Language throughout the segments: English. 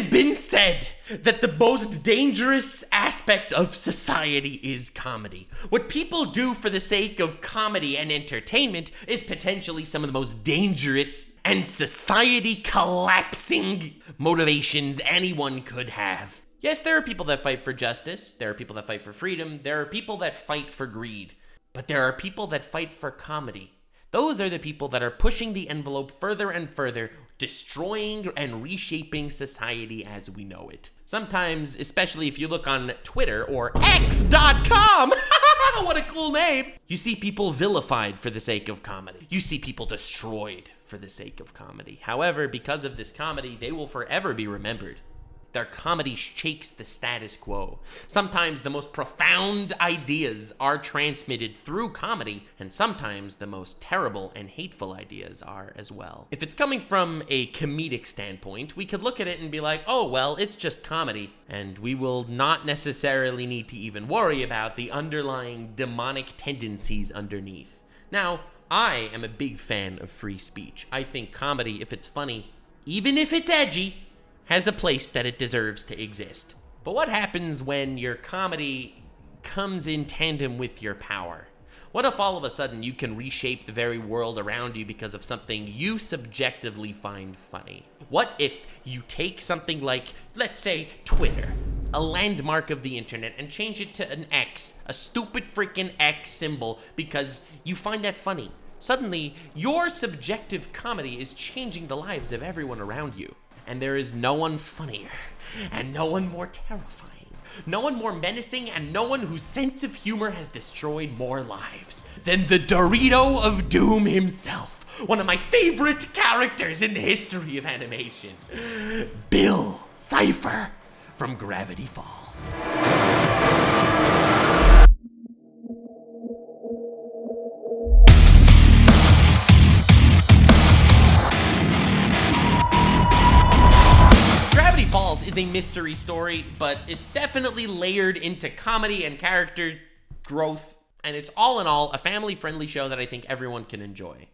has been said that the most dangerous aspect of society is comedy. What people do for the sake of comedy and entertainment is potentially some of the most dangerous and society-collapsing motivations anyone could have. Yes, there are people that fight for justice, there are people that fight for freedom, there are people that fight for greed, but there are people that fight for comedy. Those are the people that are pushing the envelope further and further, destroying and reshaping society as we know it. Sometimes, especially if you look on Twitter or X.com, what a cool name, you see people vilified for the sake of comedy. You see people destroyed for the sake of comedy. However, because of this comedy, they will forever be remembered. Their comedy shakes the status quo. Sometimes the most profound ideas are transmitted through comedy, and sometimes the most terrible and hateful ideas are as well. If it's coming from a comedic standpoint, we could look at it and be like, oh, well, it's just comedy, and we will not necessarily need to even worry about the underlying demonic tendencies underneath. Now, I am a big fan of free speech. I think comedy, if it's funny, even if it's edgy, has a place that it deserves to exist. But what happens when your comedy comes in tandem with your power? What if all of a sudden you can reshape the very world around you because of something you subjectively find funny? What if you take something like, let's say, Twitter, a landmark of the internet, and change it to an X, a stupid freaking X symbol, because you find that funny? Suddenly, your subjective comedy is changing the lives of everyone around you. And there is no one funnier, and no one more terrifying, no one more menacing, and no one whose sense of humor has destroyed more lives than the Dorito of Doom himself, one of my favorite characters in the history of animation, Bill Cipher from Gravity Falls. Falls is a mystery story, but it's definitely layered into comedy and character growth, and it's all in all a family-friendly show that I think everyone can enjoy.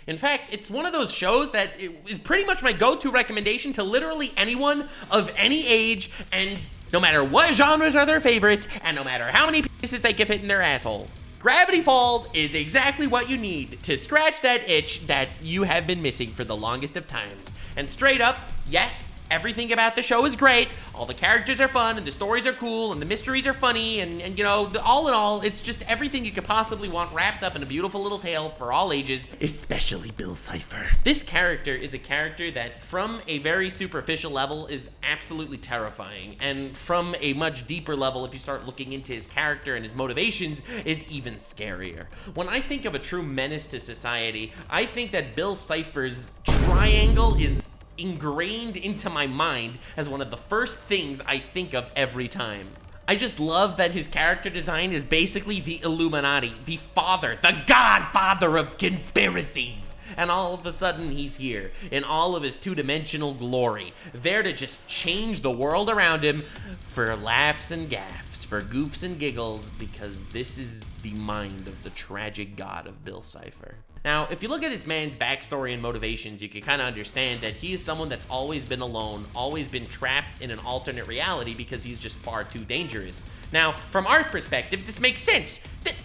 In fact, it's one of those shows that is pretty much my go-to recommendation to literally anyone of any age, and no matter what genres are their favorites, and no matter how many pieces they can fit in their asshole. Gravity Falls is exactly what you need to scratch that itch that you have been missing for the longest of times. And straight up, yes, everything about the show is great, all the characters are fun, and the stories are cool, and the mysteries are funny, and you know, all in all, it's just everything you could possibly want wrapped up in a beautiful little tale for all ages, especially Bill Cipher. This character is a character that, from a very superficial level, is absolutely terrifying, and from a much deeper level, if you start looking into his character and his motivations, is even scarier. When I think of a true menace to society, I think that Bill Cipher's triangle is ingrained into my mind as one of the first things I think of every time. I just love that his character design is basically the Illuminati, the father, the godfather of conspiracies. And all of a sudden he's here in all of his two-dimensional glory, there to just change the world around him for laughs and gaffs, for goofs and giggles, because this is the mind of the tragic god of Bill Cipher. Now, if you look at this man's backstory and motivations, you can kind of understand that he is someone that's always been alone, always been trapped in an alternate reality because he's just far too dangerous. Now, from our perspective, this makes sense.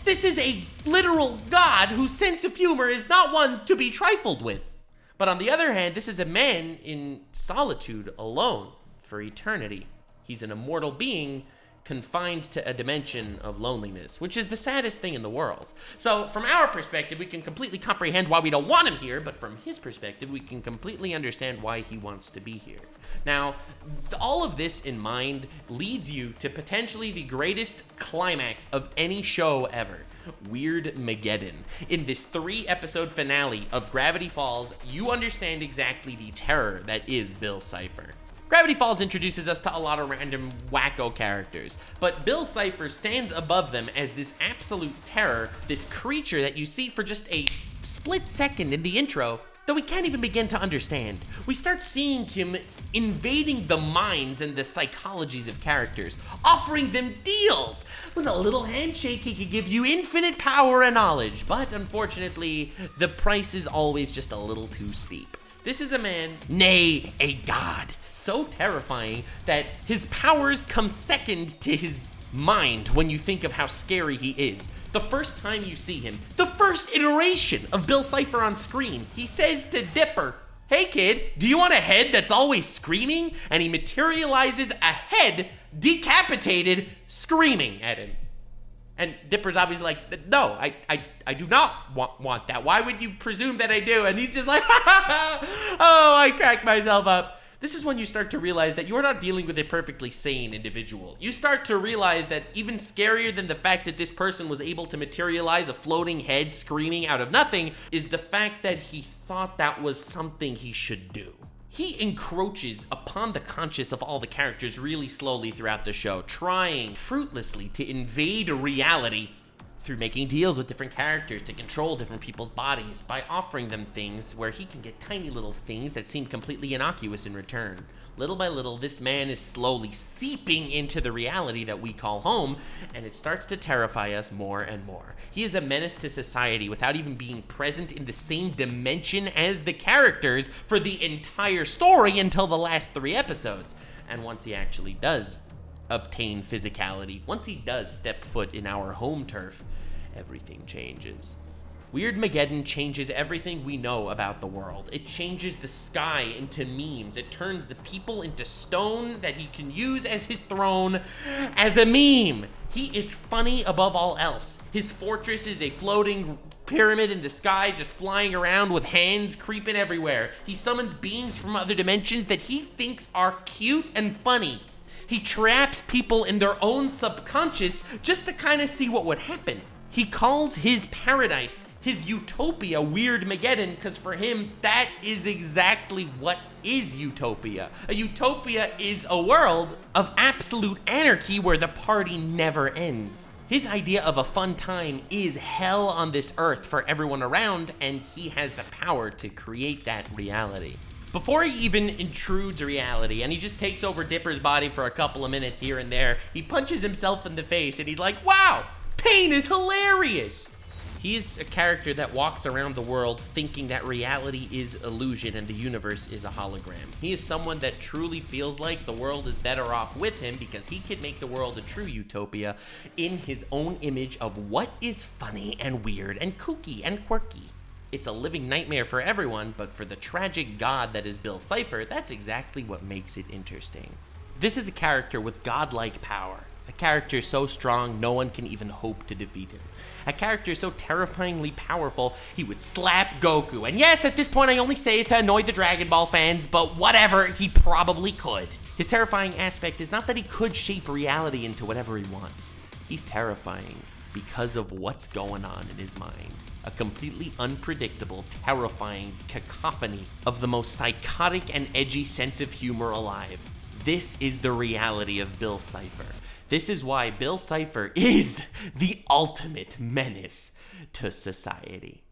This is a literal god whose sense of humor is not one to be trifled with. But on the other hand, this is a man in solitude, alone, for eternity. He's an immortal being confined to a dimension of loneliness, which is the saddest thing in the world. So from our perspective, we can completely comprehend why we don't want him here, but from his perspective, we can completely understand why he wants to be here. Now, all of this in mind leads you to potentially the greatest climax of any show ever, Weirdmaggedon. In this 3-episode finale of Gravity Falls, you understand exactly the terror that is Bill Cipher. Gravity Falls introduces us to a lot of random wacko characters, but Bill Cipher stands above them as this absolute terror, this creature that you see for just a split second in the intro that we can't even begin to understand. We start seeing him invading the minds and the psychologies of characters, offering them deals. With a little handshake, he could give you infinite power and knowledge, but unfortunately, the price is always just a little too steep. This is a man, nay, a god. so terrifying that his powers come second to his mind when you think of how scary he is. The first time you see him, the first iteration of Bill Cipher on screen, he says to Dipper, "Hey kid, do you want a head that's always screaming?" And he materializes a head, decapitated, screaming at him. And Dipper's obviously like, "No, I do not want that. Why would you presume that I do?" And he's just like, "Oh, I cracked myself up." This is when you start to realize that you're not dealing with a perfectly sane individual. You start to realize that even scarier than the fact that this person was able to materialize a floating head screaming out of nothing is the fact that he thought that was something he should do. He encroaches upon the conscious of all the characters really slowly throughout the show, trying fruitlessly to invade reality through making deals with different characters to control different people's bodies by offering them things where he can get tiny little things that seem completely innocuous in return. Little by little, this man is slowly seeping into the reality that we call home, and it starts to terrify us more and more. He is a menace to society without even being present in the same dimension as the characters for the entire story until the last 3 episodes. And once he actually does obtain physicality, once he does step foot in our home turf, everything changes. Weirdmaggedon changes everything we know about the world. It changes the sky into memes. It turns the people into stone that he can use as his throne as a meme. He is funny above all else. His fortress is a floating pyramid in the sky, just flying around with hands creeping everywhere. He summons beings from other dimensions that he thinks are cute and funny. He traps people in their own subconscious just to kind of see what would happen. He calls his paradise, his utopia, Weirdmaggedon, because for him, that is exactly what is utopia. A utopia is a world of absolute anarchy where the party never ends. His idea of a fun time is hell on this earth for everyone around, and he has the power to create that reality. Before he even intrudes reality, and he just takes over Dipper's body for a couple of minutes here and there, he punches himself in the face, and he's like, "Wow! Pain is hilarious!" He's a character that walks around the world thinking that reality is illusion and the universe is a hologram. He is someone that truly feels like the world is better off with him because he can make the world a true utopia in his own image of what is funny and weird and kooky and quirky. It's a living nightmare for everyone, but for the tragic god that is Bill Cipher, that's exactly what makes it interesting. This is a character with godlike power. A character so strong, no one can even hope to defeat him. A character so terrifyingly powerful, he would slap Goku. And yes, at this point I only say it to annoy the Dragon Ball fans, but whatever, he probably could. His terrifying aspect is not that he could shape reality into whatever he wants. He's terrifying because of what's going on in his mind. A completely unpredictable, terrifying cacophony of the most psychotic and edgy sense of humor alive. This is the reality of Bill Cipher. This is why Bill Cipher is the ultimate menace to society.